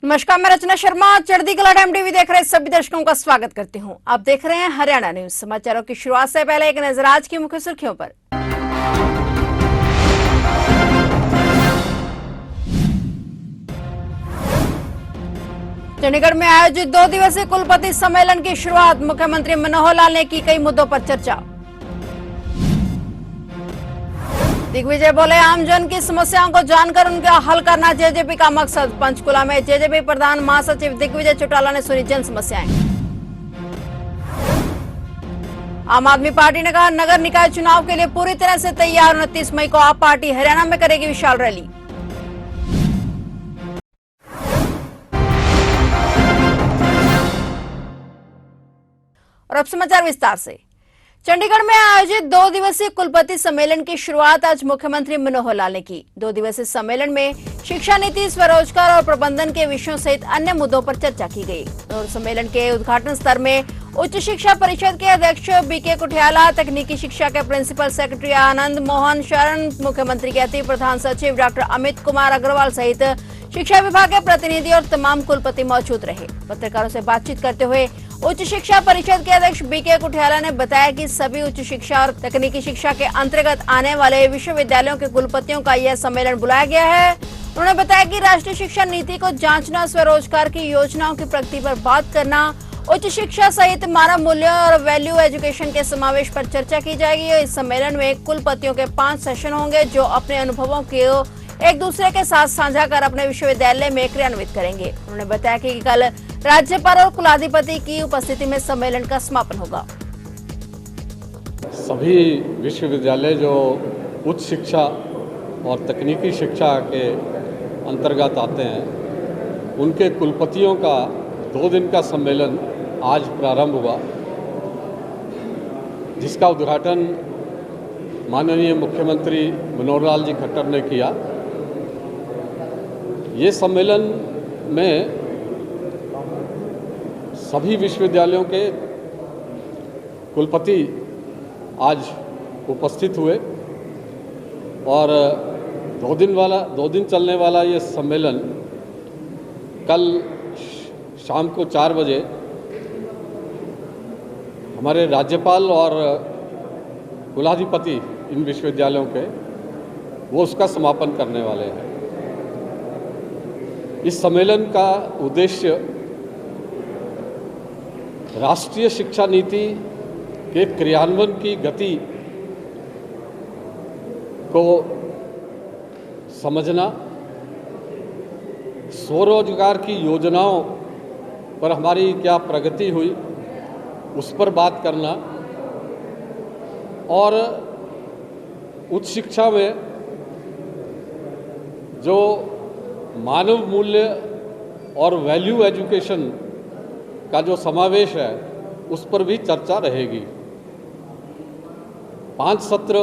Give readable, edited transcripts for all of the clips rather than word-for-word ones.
नमस्कार, मैं रचना शर्मा चढ़ती कला टाइम टीवी देख रहे सभी दर्शकों का स्वागत करती हूं। आप देख रहे हैं हरियाणा न्यूज। समाचारों की शुरुआत से पहले एक नजर आज की मुख्य सुर्खियों पर। चंडीगढ़ में आयोजित 2 दिवसीय कुलपति सम्मेलन की शुरुआत। मुख्यमंत्री मनोहर लाल ने की कई मुद्दों पर चर्चा। दिग्विजय बोले, आमजन की समस्याओं को जानकर उनका हल करना जेजेपी का मकसद। पंचकुला में जेजेपी प्रधान महासचिव दिग्विजय चौटाला ने सुनी जन समस्याएं। आम आदमी पार्टी ने कहा, नगर निकाय चुनाव के लिए पूरी तरह से तैयार। 29 मई को आप पार्टी हरियाणा में करेगी विशाल रैली। और अब समाचार विस्तार से। चंडीगढ़ में आयोजित 2 दिवसीय कुलपति सम्मेलन की शुरुआत आज मुख्यमंत्री मनोहर लाल ने की। 2 दिवसीय सम्मेलन में शिक्षा नीति, स्वरोजगार और प्रबंधन के विषयों सहित अन्य मुद्दों पर चर्चा की गई। और सम्मेलन के उद्घाटन स्तर में उच्च शिक्षा परिषद के अध्यक्ष बीके कुठियाला, तकनीकी शिक्षा के प्रिंसिपल सेक्रेटरी आनंद मोहन शरण, मुख्यमंत्री के अति प्रधान सचिव डॉक्टर अमित कुमार अग्रवाल सहित शिक्षा विभाग के प्रतिनिधि और तमाम कुलपति मौजूद रहे। पत्रकारों से बातचीत करते हुए उच्च शिक्षा परिषद के अध्यक्ष बीके कुठियाला ने बताया कि सभी उच्च शिक्षा और तकनीकी शिक्षा के अंतर्गत आने वाले विश्वविद्यालयों के कुलपतियों का यह सम्मेलन बुलाया गया है। उन्होंने बताया कि राष्ट्रीय शिक्षा नीति को जांचना, स्वरोजगार की योजनाओं की प्रगति पर बात करना, उच्च शिक्षा सहित मानव मूल्यों और वैल्यू एजुकेशन के समावेश पर चर्चा की जाएगी। इस सम्मेलन में कुलपतियों के 5 सेशन होंगे, जो अपने अनुभवों को एक दूसरे के साथ साझा कर अपने विश्वविद्यालय में क्रियान्वित करेंगे। उन्होंने बताया कि कल राज्यपाल और कुलाधिपति की उपस्थिति में सम्मेलन का समापन होगा। सभी विश्वविद्यालय जो उच्च शिक्षा और तकनीकी शिक्षा के अंतर्गत आते हैं, उनके कुलपतियों का 2 दिन का सम्मेलन आज प्रारंभ हुआ, जिसका उद्घाटन माननीय मुख्यमंत्री मनोहर लाल जी खट्टर ने किया। ये सम्मेलन में सभी विश्वविद्यालयों के कुलपति आज उपस्थित हुए और 2 दिन चलने वाला ये सम्मेलन कल शाम को 4 बजे हमारे राज्यपाल और कुलाधिपति इन विश्वविद्यालयों के वो उसका समापन करने वाले हैं। इस सम्मेलन का उद्देश्य राष्ट्रीय शिक्षा नीति के क्रियान्वयन की गति को समझना, स्वरोजगार की योजनाओं पर हमारी क्या प्रगति हुई उस पर बात करना और उच्च शिक्षा में जो मानव मूल्य और वैल्यू एजुकेशन का जो समावेश है उस पर भी चर्चा रहेगी। 5 सत्र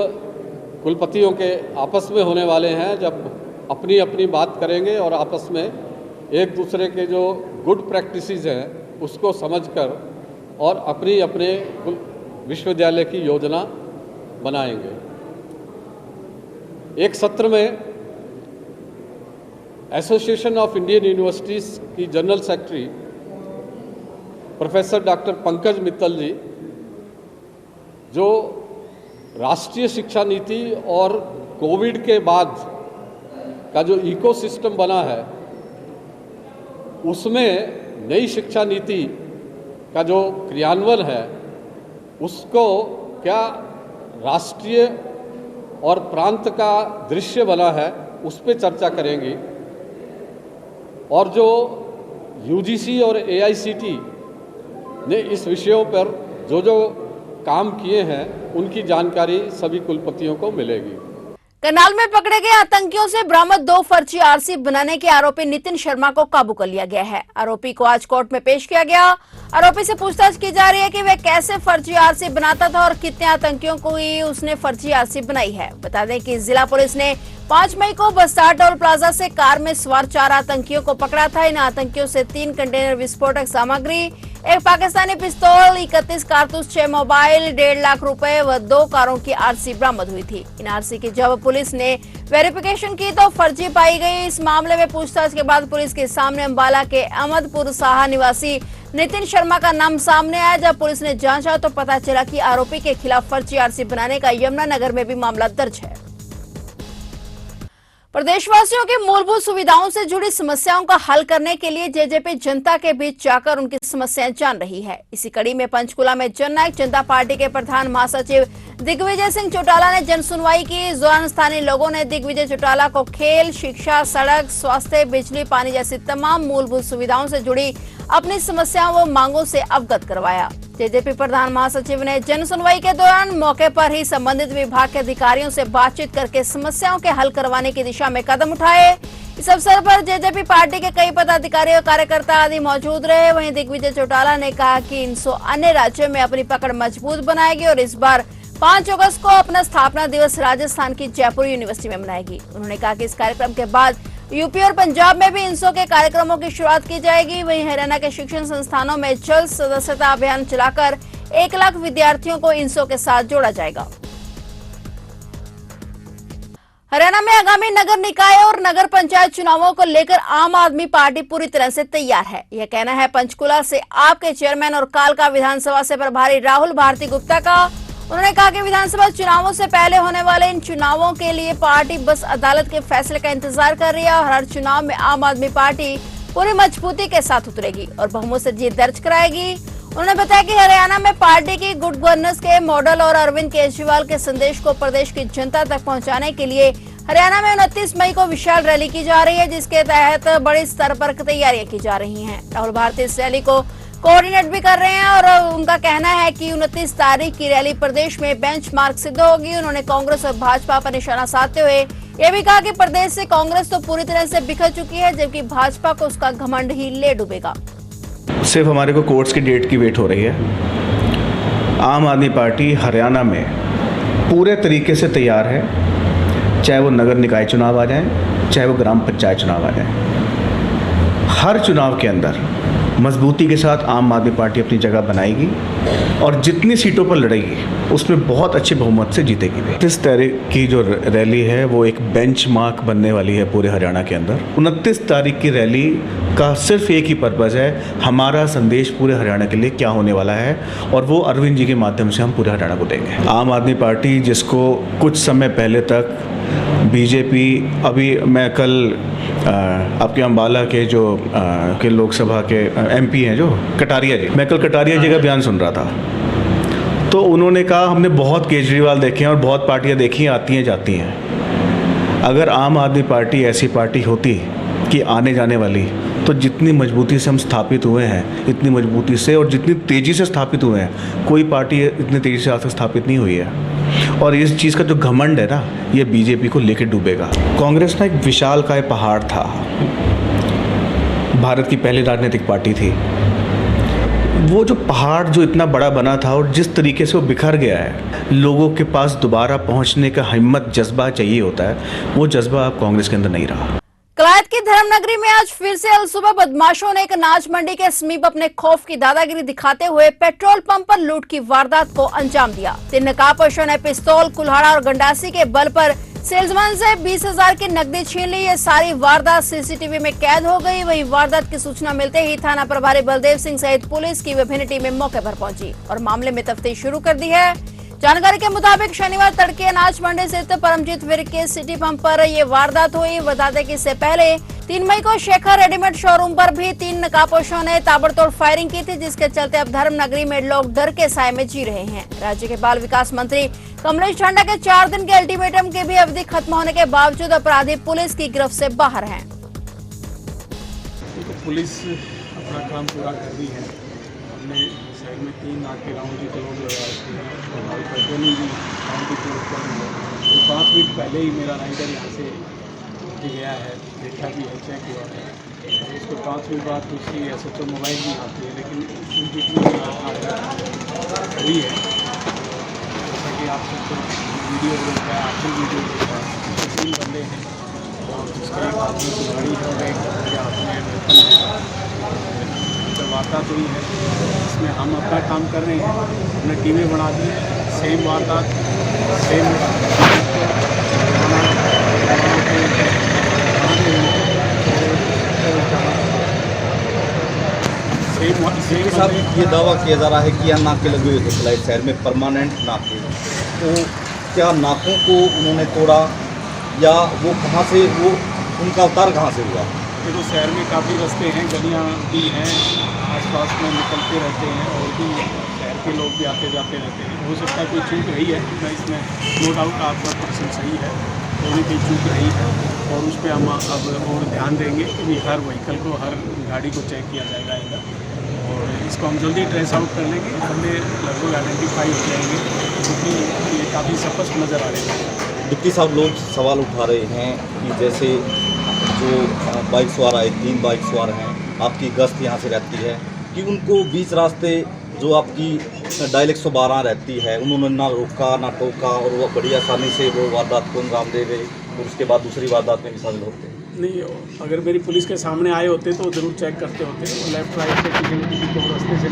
कुलपतियों के आपस में होने वाले हैं, जब अपनी अपनी बात करेंगे और आपस में एक दूसरे के जो गुड प्रैक्टिसेस हैं उसको समझकर और अपनी अपने विश्वविद्यालय की योजना बनाएंगे। एक सत्र में एसोसिएशन ऑफ इंडियन यूनिवर्सिटीज़ की general secretary professor doctor Pankaj Mittal ji, जो राष्ट्रीय शिक्षा नीति और कोविड के बाद का जो इकोसिस्टम बना है उसमें नई शिक्षा नीति का जो क्रियान्वयन है उसको क्या राष्ट्रीय और प्रांत का दृश्य बना है उस पर चर्चा करेंगी। और जो यूजीसी और एआईसीटी ने इस विषयों पर जो जो काम किए हैं उनकी जानकारी सभी कुलपतियों को मिलेगी। करनाल में पकड़े गए आतंकियों से बरामद 2 फर्जी आरसी बनाने के आरोपी नितिन शर्मा को काबू कर लिया गया है। आरोपी को आज कोर्ट में पेश किया गया। आरोपी से पूछताछ की जा रही है कि वह कैसे फर्जी आरसी बनाता था और कितने आतंकियों को ही उसने फर्जी आरसी बनाई है। बता दें कि जिला पुलिस ने 5 मई को बस्तार टोल प्लाजा से कार में सवार 4 आतंकियों को पकड़ा था। इन आतंकियों से 3 कंटेनर विस्फोटक सामग्री, एक पाकिस्तानी पिस्तौल, 31 कारतूस, 6 मोबाइल, 1.5 लाख रुपए व 2 कारों की आरसी बरामद हुई थी। इन आरसी की जब पुलिस ने वेरिफिकेशन की तो फर्जी पाई गई। इस मामले में पूछताछ के बाद पुलिस के सामने अंबाला के अहमदपुर साहा निवासी नितिन शर्मा का नाम सामने आया। जब पुलिस ने जांचा तो पता चला कि आरोपी के खिलाफ फर्जी आरसी बनाने का यमुनानगर में भी मामला दर्ज है। प्रदेशवासियों की मूलभूत सुविधाओं से जुड़ी समस्याओं का हल करने के लिए जेजेपी जनता के बीच जाकर उनकी समस्याएं जान रही है। इसी कड़ी में पंचकुला में जननायक जनता पार्टी के प्रधान महासचिव दिग्विजय सिंह चौटाला ने जन सुनवाई की। इस दौरान स्थानीय लोगों ने दिग्विजय चौटाला को खेल, शिक्षा, सड़क, स्वास्थ्य, बिजली, पानी जैसी तमाम मूलभूत सुविधाओं से जुड़ी अपनी समस्याओं व मांगों से अवगत करवाया। जेजेपी प्रधान महासचिव ने जन सुनवाई के दौरान मौके पर ही संबंधित विभाग के अधिकारियों से बातचीत करके समस्याओं के हल करवाने की दिशा में कदम उठाए। इस अवसर पर जेजेपी पार्टी के कई पदाधिकारी और कार्यकर्ता आदि मौजूद रहे। वहीं दिग्विजय चौटाला ने कहा कि 300 अन्य राज्यों में अपनी पकड़ मजबूत बनाएगी और इस बार 5 अगस्त को अपना स्थापना दिवस राजस्थान की जयपुर यूनिवर्सिटी में मनाएगी। उन्होंने कहा कि इस कार्यक्रम के बाद यूपी और पंजाब में भी इंसो के कार्यक्रमों की शुरुआत की जाएगी। वहीं हरियाणा के शिक्षण संस्थानों में जल्द सदस्यता अभियान चलाकर 1 लाख विद्यार्थियों को इंसो के साथ जोड़ा जाएगा। हरियाणा में आगामी नगर निकाय और नगर पंचायत चुनावों को लेकर आम आदमी पार्टी पूरी तरह से तैयार है। यह कहना है पंचकुला से आप के चेयरमैन और कालका विधानसभा से प्रभारी राहुल भारती गुप्ता का। उन्होंने कहा कि विधानसभा चुनावों से पहले होने वाले इन चुनावों के लिए पार्टी बस अदालत के फैसले का इंतजार कर रही है और हर चुनाव में आम आदमी पार्टी पूरी मजबूती के साथ उतरेगी और बहुमत से जीत दर्ज कराएगी। उन्होंने बताया कि हरियाणा में पार्टी की गुड गवर्नेंस के मॉडल और अरविंद केजरीवाल के संदेश को प्रदेश की जनता तक पहुंचाने के लिए हरियाणा में 29 मई को विशाल रैली की जा रही है, जिसके तहत बड़े स्तर पर तैयारियां की जा रही हैं। राहुल भारती इस रैली को कोऑर्डिनेट भी कर रहे हैं और उनका कहना है कि 29 तारीख की रैली प्रदेश में बेंचमार्क सिद्ध होगी। उन्होंने कांग्रेस और भाजपा पर निशाना साधते हुए यह भी कहा कि प्रदेश से कांग्रेस तो पूरी तरह से बिखर चुकी है, जबकि भाजपा को उसका घमंड ही ले डूबेगा। सिर्फ हमारे को कोर्ट्स की डेट की वेट हो रही है। आम आदमी पार्टी हरियाणा में पूरे तरीके से तैयार है, चाहे वो नगर निकाय चुनाव आ जाए, चाहे वो ग्राम पंचायत चुनाव आ जाए। हर चुनाव के अंदर मजबूती के साथ आम आदमी पार्टी अपनी जगह बनाएगी और जितनी सीटों पर लड़ेगी उसमें बहुत अच्छे बहुमत से जीतेगी भी। इस तारीख की जो रैली है वो एक बेंचमार्क बनने वाली है पूरे हरियाणा के अंदर। 29 तारीख की रैली का सिर्फ एक ही पर्पज़ है, हमारा संदेश पूरे हरियाणा के लिए क्या होने वाला है और वो अरविंद जी के माध्यम से हम पूरे हरियाणा को देंगे। आम आदमी पार्टी जिसको कुछ समय पहले तक बीजेपी, अभी मैं कल आपके अंबाला के जो के लोकसभा के एमपी हैं जो कटारिया जी, मैं कल कटारिया जी का बयान सुन रहा था तो उन्होंने कहा हमने बहुत केजरीवाल देखे हैं और बहुत पार्टियां देखी हैं, आती हैं जाती हैं। अगर आम आदमी पार्टी ऐसी पार्टी होती कि आने जाने वाली, तो जितनी मजबूती से हम स्थापित हुए हैं, इतनी मजबूती से और जितनी तेज़ी से स्थापित हुए हैं, कोई पार्टी इतनी तेज़ी से आज तक स्थापित नहीं हुई है। और इस चीज़ का जो घमंड है ना, ये बीजेपी को लेकर डूबेगा। कांग्रेस ना एक विशालकाय पहाड़ था, भारत की पहली राजनीतिक पार्टी थी। वो जो पहाड़ जो इतना बड़ा बना था और जिस तरीके से वो बिखर गया है, लोगों के पास दोबारा पहुंचने का हिम्मत, जज्बा चाहिए होता है, वो जज्बा अब कांग्रेस के अंदर नहीं रहा। कलायत की धर्मनगरी में आज फिर से अलसुबह बदमाशों ने एक अनाज मंडी के समीप अपने खौफ की दादागिरी दिखाते हुए पेट्रोल पंप पर लूट की वारदात को अंजाम दिया। 3 नकाबपोशों ने पिस्तौल, कुल्हाड़ा और गंडासी के बल पर सेल्समैन से 20,000 की नकदी छीन ली। ये सारी वारदात सीसीटीवी में कैद हो गई। वहीं वारदात की सूचना मिलते ही थाना प्रभारी बलदेव सिंह सहित पुलिस की विभिन्न टीमें मौके पर पहुंची और मामले में तफ्तीश शुरू कर दी है। जानकारी के मुताबिक शनिवार तड़के अनाज मंडी स्थित परमजीत विर्क के सिटी पंप पर ये वारदात हुई। बता दें कि इससे पहले 3 मई को शेखर रेडीमेड शोरूम पर भी 3 नकाबपोशों ने ताबड़तोड़ फायरिंग की थी, जिसके चलते अब धर्मनगरी में लोग डर के साए में जी रहे हैं। राज्य के बाल विकास मंत्री कमलेश ठांडा के 4 दिन के अल्टीमेटम की भी अवधि खत्म होने के बावजूद अपराधी पुलिस की गिरफ्त से बाहर हैं। पुलिस अपना काम पूरा कर रही है। हमने साइड में 3 नाके राउंड की लोग लगा रखे हैं, हमारी पेट्रोलिंग भी राउंड की ऊपर है। तो 5 मिनट पहले ही मेरा राइडर यहाँ से गया है, देखा भी है, चेक हुआ है। उसको 5 मिनट बाद दूसरी SHO मोबाइल भी आती है, लेकिन उनकी हुई है। जैसा कि आप सबको वीडियो देख रहा है, आपको वीडियो देख रहा है, 3 बंदे हैं और जिसका एक आदमी की गाड़ी है और एक अपने वेपन है। वारदात हुई है, इसमें हम अपना काम कर रहे हैं, हमने टीमें बना दी हैं, सेम वारदात सेम सीपी साहब, ये दावा किया जा रहा है कि यहाँ नाके लगे हुए थे फ्लाइट शहर में, परमानेंट नाके, तो क्या नाकों को उन्होंने तोड़ा या वो कहाँ से, वो उनका अवतार कहाँ से हुआ? देखो, शहर में काफ़ी रास्ते हैं, गलियाँ भी हैं, आसपास में निकलते रहते हैं और भी शहर के लोग भी आते जाते रहते हैं। हो सकता है कोई चूक रही है, मैं इसमें नो डाउट आपका पर्सन सही है, कोई भी चूक रही है और उस पर हम अब और ध्यान देंगे कि हर व्हीकल को, हर गाड़ी को चेक किया जाएगा इधर, और इसको हम जल्दी ट्रेस आउट कर लेंगे, बंदे लगभग आइडेंटिफाई हो जाएंगे, क्योंकि ये काफ़ी स्पष्ट नज़र आ रहे हैं। डिप्टी साहब, लोग सवाल उठा रहे हैं कि जैसे जो बाइक सवार आए, 3 बाइक सवार हैं, आपकी गश्त यहाँ से रहती है, कि उनको बीच रास्ते जो आपकी डायल 112 रहती है, उन्होंने ना रोका ना टोका और वो बड़ी आसानी से वो वारदात को अंजाम दे गए और उसके बाद दूसरी वारदात में भी शामिल होते हैं। नहीं, अगर मेरी पुलिस के सामने आए होते तो ज़रूर चेक करते होते, वो लेफ्ट राइट से किसी न किसी को रास्ते से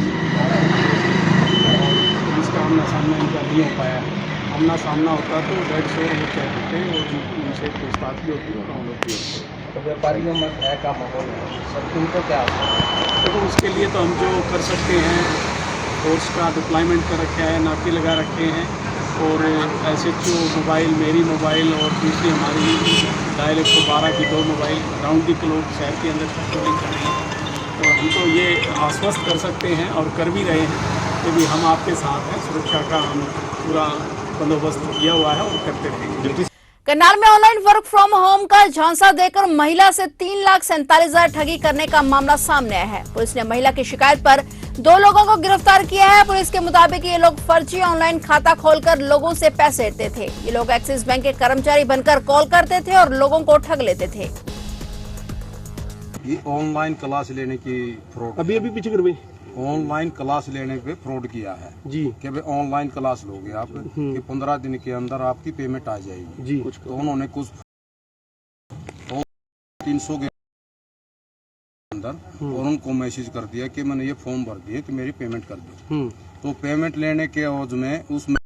पुलिस का आमना सामना इनका नहीं हो पाया है। आमना सामना होता तो डेढ़ सौ वो चेक होते और उनसे पूछताछ भी होती और हम लोग भी होते। तो व्यापारियों में भय का माहौल है सर, उनको क्या तो उसके लिए तो हम जो कर सकते हैं, फोर्स का डिप्लॉयमेंट कर रखा है, नाके लगा रखे हैं और SHO मोबाइल, मेरी मोबाइल और दूसरी हमारी डायल 112 की 2 मोबाइल राउंड दी क्लॉक शहर के अंदर पेट्रोलिंग कर रही हैं। तो हम तो ये आश्वस्त कर सकते हैं और कर भी रहे हैं कि भी हम आपके साथ हैं, सुरक्षा का हम पूरा बंदोबस्त किया हुआ है और करते रहेंगे। करनाल में ऑनलाइन वर्क फ्रॉम होम का झांसा देकर महिला से 3,47,000 ठगी करने का मामला सामने आया है। पुलिस ने महिला की शिकायत पर 2 लोगों को गिरफ्तार किया है। पुलिस के मुताबिक ये लोग फर्जी ऑनलाइन खाता खोलकर लोगों से पैसे लेते थे। ये लोग एक्सिस बैंक के कर्मचारी बनकर कॉल करते थे और लोगों को ठग लेते थे। ये ऑनलाइन क्लास लेने की फ्रॉड, अभी पीछे कर भाई, ऑनलाइन क्लास लेने पे फ्रॉड किया है जी कि भाई ऑनलाइन क्लास लोगे आप कि 15 दिन के अंदर आपकी पेमेंट आ जाएगी जी। तो उन्होंने कुछ 300 के अंदर और उनको मैसेज कर दिया कि मैंने ये फॉर्म भर दिए कि मेरी पेमेंट कर दो। तो पेमेंट लेने के एवज में उसमें